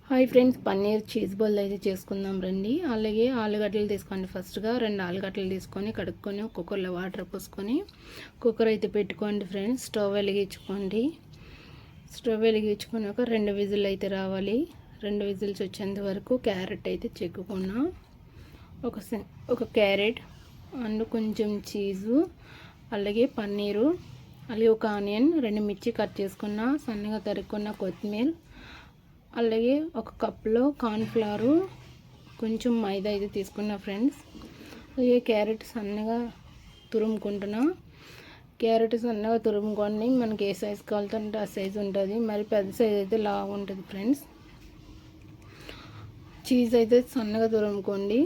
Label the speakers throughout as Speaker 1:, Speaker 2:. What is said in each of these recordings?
Speaker 1: Hi friends, paneer cheese ball అయితే చేసుకుందాం రండి. అలాగే ఆలుగడ్డలు తీసుకోండి. ఫస్ట్గా 2 ఆలుగడ్డలు తీసుకొని కడుక్కొని కుక్కర్లో వాటర్ పోసుకొని కుక్కర్ అయితే పెట్టుకోండి ఫ్రెండ్స్. స్టవ్ వెలిగించుకొని ఒక 2 విజిల్ అయితే రావాలి. 2 విజిల్స్ వచ్చేంత వరకు క్యారెట్ అయితే చెక్కుకున్నా. ఒక క్యారెట్ అండ్ కొంచెం చీజు, అలాగే పన్నీరు, అలాగే ఒక ఆనియన్, 2 మిర్చి కట్ చేసుకున్న, సన్నగా తరుక్కున్న కొత్తిమీర, అలాగే ఒక కప్లో కార్న్ఫ్లవరు, కొంచెం మైదా అయితే తీసుకున్నా ఫ్రెండ్స్. అలాగే క్యారెట్ సన్నగా తురుముకుంటున్నా. క్యారెట్ సన్నగా తురుముకొని మనకి ఏ సైజు కావాలంటే ఆ సైజు ఉంటుంది. మరి పెద్ద సైజు అయితే లాగా ఉంటుంది ఫ్రెండ్స్. చీజ్ అయితే సన్నగా తురుముకోండి.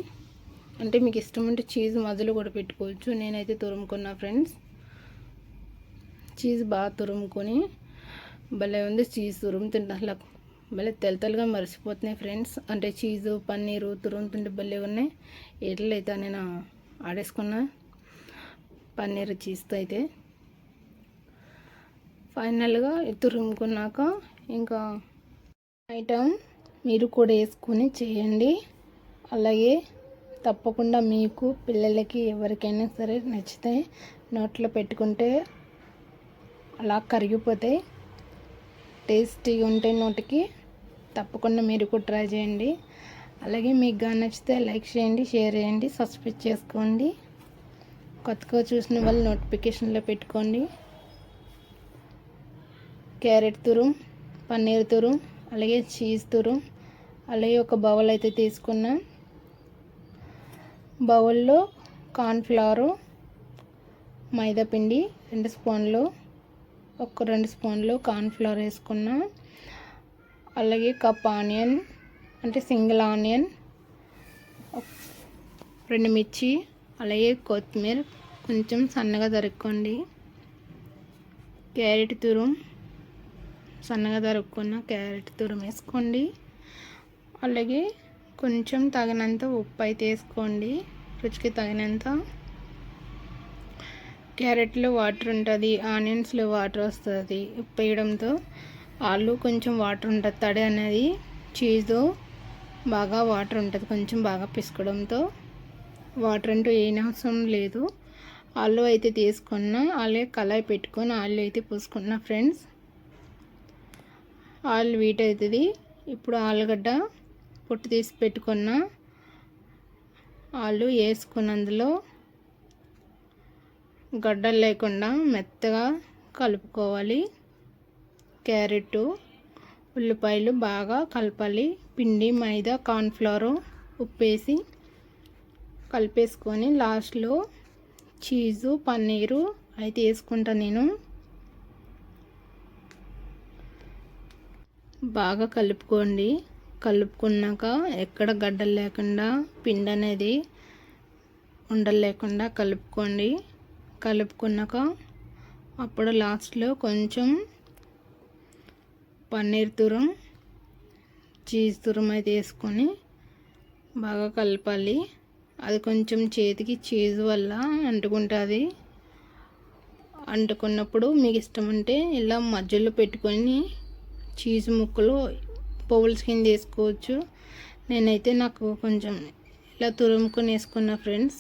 Speaker 1: అంటే మీకు ఇష్టం ఉంటే చీజ్ మొదలు కూడా పెట్టుకోవచ్చు. నేనైతే తురుముకున్నా ఫ్రెండ్స్. చీజ్ బాగా తురుముకొని భలే ఉంది. చీజ్ తురుముతుంటే అసలు భలే తెల్లగా మరిసిపోతున్నాయి ఫ్రెండ్స్. అంటే చీజు పన్నీరు తురుముతుంటే భలే ఉన్నాయి. ఎట్లయితే నేను ఆడేసుకున్నా పన్నీర్ చీజ్తో అయితే. ఫైనల్గా తురుముకున్నాక ఇంకా ఐటమ్ మీరు కూడా వేసుకొని చేయండి. అలాగే తప్పకుండా మీకు పిల్లలకి ఎవరికైనా సరే నచ్చితే నోట్లో పెట్టుకుంటే అలా కరిగిపోతాయి. టేస్టీగా ఉంటాయి నోటికి. తప్పకుండా మీరు కూడా ట్రై చేయండి. అలాగే మీకు నచ్చితే లైక్ చేయండి, షేర్ చేయండి, సబ్స్క్రైబ్ చేసుకోండి. కొత్తగా చూసిన వాళ్ళు నోటిఫికేషన్లో పెట్టుకోండి. క్యారెట్ తురుం, పన్నీర్ తురుం, అలాగే చీజ్ తురుం, అలాగే ఒక బౌల్ అయితే తీసుకున్నా. బౌల్లో కార్న్ఫ్లవరు, మైదాపిండి 2 స్పూన్లు, ఒక 2 స్పూన్లు కార్న్ఫ్లవర్ వేసుకున్నా. అలాగే కప్ ఆనియన్ అంటే సింగిల్ ఆనియన్, 2 మిర్చి, అలాగే కొత్తిమీర కొంచెం సన్నగా తరుక్కోండి. క్యారెట్ తురుం సన్నగా తరుక్కున్న క్యారెట్ తురుం వేసుకోండి. అలాగే కొంచెం తగినంత ఉప్పు అయితే వేసుకోండి, రుచికి తగినంత. క్యారెట్లో వాటర్ ఉంటుంది, ఆనియన్స్లో వాటర్ వస్తుంది. ఉప్పు వేయడంతో ఆలు కొంచెం వాటర్ ఉంటుంది, తడి అనేది. చీజు బాగా వాటర్ ఉంటుంది, కొంచెం బాగా పిసుకోవడంతో. వాటర్ అంటూ ఏం అవసరం లేదు. ఆలు అయితే తీసుకున్నా. అలాగే కళాయి పెట్టుకొని ఆలు అయితే పోసుకున్నా ఫ్రెండ్స్. ఆలు వీట్ అవుతుంది. ఇప్పుడు ఆలుగడ్డ పొట్టు తీసి పెట్టుకున్న ఆలు వేసుకుని అందులో గడ్డలు లేకుండా మెత్తగా కలుపుకోవాలి. క్యారెట్, ఉల్లిపాయలు బాగా కలపాలి. పిండి, మైదా, కార్న్ఫ్లవర్, ఉప్పు వేసి కలిపేసుకొని లాస్ట్లో చీజు పన్నీరు అయితే వేసుకుంటా నేను. బాగా కలుపుకోండి. కలుపుకున్నాక ఎక్కడ గడ్డలు లేకుండా పిండి అనేది ఉండలు లేకుండా కలుపుకోండి. కలుపుకున్నాక అప్పుడు లాస్ట్లో కొంచెం పన్నీర్ తురుం, చీజ్ తురుం అయితే వేసుకొని బాగా కలపాలి. అది కొంచెం చేతికి చీజ్ వల్ల అంటుకుంటుంది. అంటుకున్నప్పుడు మీకు ఇష్టం ఉంటే ఇలా మధ్యలో పెట్టుకొని చీజ్ ముక్కలు బౌల్స్ కింద వేసుకోవచ్చు. నేనైతే నాకు కొంచెం ఇలా తురుముకొని వేసుకున్నా ఫ్రెండ్స్.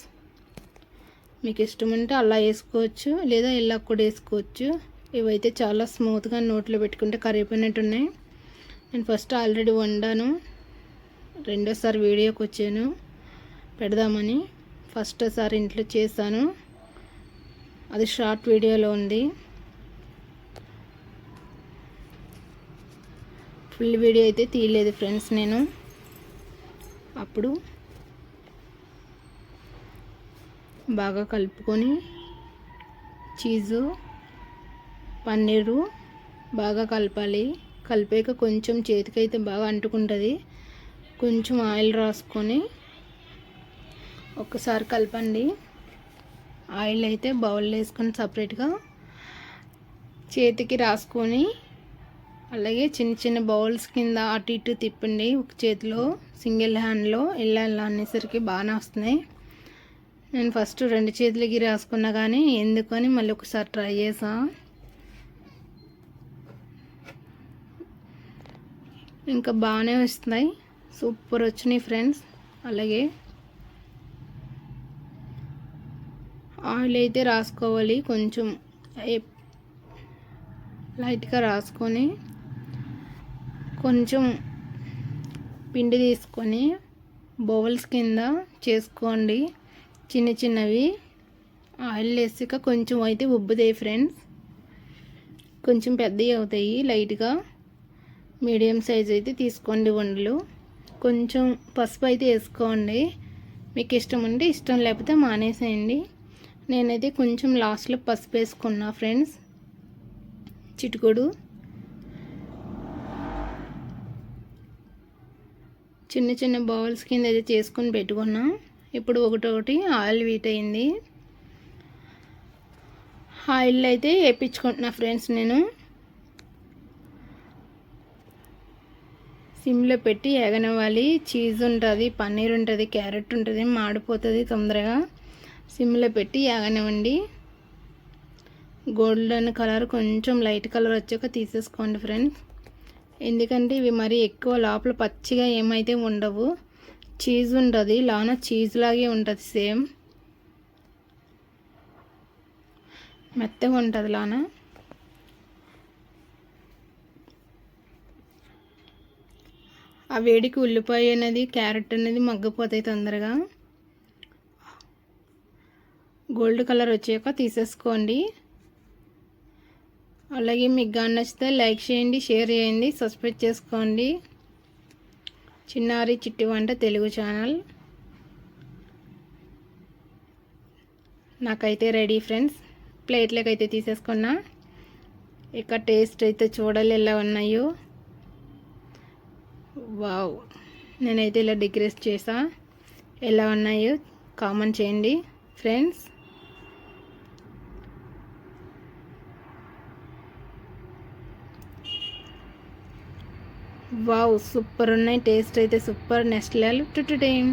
Speaker 1: మీకు ఇష్టం ఉంటే అలా వేసుకోవచ్చు, లేదా ఇలా కూడా వేసుకోవచ్చు. ఇవైతే చాలా స్మూత్గా నోట్లో పెట్టుకుంటే కరిగిపోయినట్టు ఉన్నాయి. నేను ఫస్ట్ ఆల్రెడీ వండాను, రెండోసారి వీడియోకి వచ్చాను పెడదామని. ఫస్ట్ సారి ఇంట్లో చేశాను, అది షార్ట్ వీడియోలో ఉంది. ఫుల్ వీడియో అయితే తీయలేదు ఫ్రెండ్స్ నేను. అప్పుడు బాగా కలుపుకొని చీజు పన్నీరు బాగా కలపాలి. కలిపాక కొంచెం చేతికైతే బాగా అంటుకుంటుంది. కొంచెం ఆయిల్ రాసుకొని ఒక్కసారి కలపండి. ఆయిల్ అయితే బౌల్లో వేసుకొని సపరేట్గా చేతికి రాసుకొని, అలాగే చిన్న చిన్న బౌల్స్ కింద అటు ఇటు తిప్పండి. ఒక చేతిలో సింగిల్ హ్యాండ్లో ఇలా అనేసరికి బాగానే వస్తున్నాయి. నేను ఫస్ట్ 2 చేతులకి రాసుకున్నా, కానీ ఎందుకని మళ్ళీ ఒకసారి ట్రై చేసా. ఇంకా బాగానే వస్తున్నాయి, సూపర్ వచ్చినాయి ఫ్రెండ్స్. అలాగే ఆయిల్ అయితే రాసుకోవాలి, కొంచెం లైట్గా రాసుకొని కొంచెం పిండి తీసుకొని బౌల్స్ కింద చేసుకోండి. చిన్న చిన్నవి ఆయిల్ వేసాక కొంచెం అయితే ఉబ్బుతాయి ఫ్రెండ్స్, కొంచెం పెద్దవి అవుతాయి. లైట్గా మీడియం సైజ్ అయితే తీసుకోండి ఉండలు. కొంచెం పసుపు అయితే వేసుకోండి, మీకు ఇష్టం ఉంటే ఇష్టం, లేకపోతే మానేసేయండి. నేనైతే కొంచెం లాస్ట్లో పసుపు వేసుకున్నా ఫ్రెండ్స్, చిటికొడు. చిన్న చిన్న బౌల్స్ కింద అయితే చేసుకొని పెట్టుకున్నా. ఇప్పుడు ఒకటొకటి ఆయిల్ వీట్ అయింది, ఆయిల్ అయితే వేయించుకుంటున్నా ఫ్రెండ్స్. నేను సిమ్లో పెట్టి ఎగనివ్వాలి. చీజ్ ఉంటుంది, పన్నీర్ ఉంటుంది, క్యారెట్ ఉంటుంది, మాడిపోతుంది తొందరగా. సిమ్లో పెట్టి ఎగనివ్వండి. గోల్డెన్ కలర్ కొంచెం లైట్ కలర్ వచ్చాక తీసేసుకోండి ఫ్రెండ్స్, ఎందుకంటే ఇవి మరీ ఎక్కువ లోపల పచ్చిగా ఏమైతే ఉండవు. చీజ్ ఉంటుంది లోన, చీజ్ లాగే ఉంటుంది, సేమ్ మెత్తగా ఉంటుంది లోన. ఆ వేడికి ఉల్లిపాయ అనేది, క్యారెట్ అనేది మగ్గిపోతాయి తొందరగా. గోల్డ్ కలర్ వచ్చాక తీసేసుకోండి. అలాగే మీకు కానీ నచ్చితే లైక్ చేయండి, షేర్ చేయండి, సబ్స్క్రైబ్ చేసుకోండి. చిన్నారి చిట్టి వంట తెలుగు ఛానల్. నాకైతే రెడీ ఫ్రెండ్స్, ప్లేట్లోకి అయితే తీసేసుకున్నా. ఇక టేస్ట్ అయితే చూడాలి ఎలా ఉన్నాయో. వావ్, నేనైతే ఇలా డెకరేట్ చేసా, ఎలా ఉన్నాయో కామెంట్ చేయండి ఫ్రెండ్స్. వావ్, సూపర్ ఉన్నాయి, టేస్ట్ అయితే super. Next level to time.